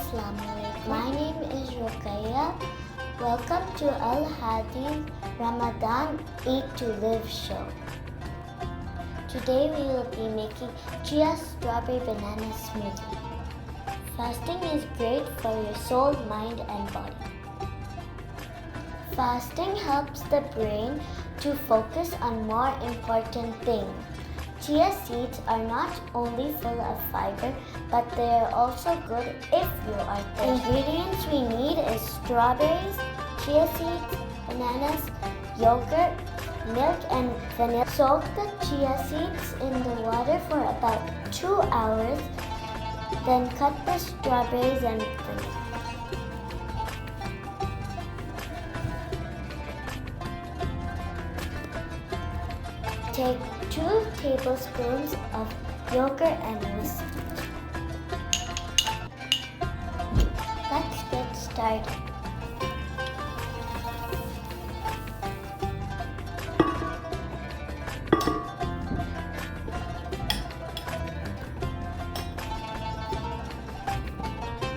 Assalamualaikum. My name is Ruqaiyyah. Welcome to Haadi Ramadan Eat to Live show. Today we will be making Chia strawberry banana smoothie. Fasting is great for your soul, mind and body. Fasting helps the brain to focus on more important things. Chia seeds are not only full of fiber, but they are also good if you are thirsty. Ingredients we need is strawberries, chia seeds, bananas, yogurt, milk and vanilla. Soak the chia seeds in the water for about 2 hours, then cut the strawberries and vanilla. Take 2 tablespoons of yogurt and whisk it. Let's get started.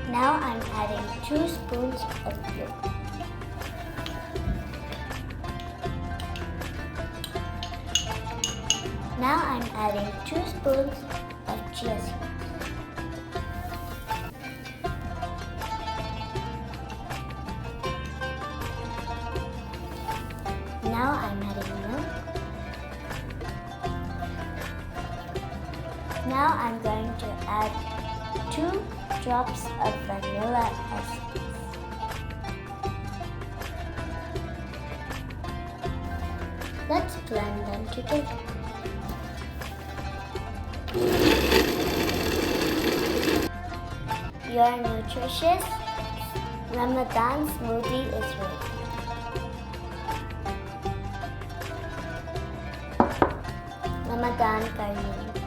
Now I'm adding 2 spoons of yogurt. Now I'm adding 2 spoons of chia seeds. Now I'm adding milk. Now I'm going to add 2 drops of vanilla essence. Let's blend them together. Your nutritious Ramadan smoothie is ready. Ramadan Kareem.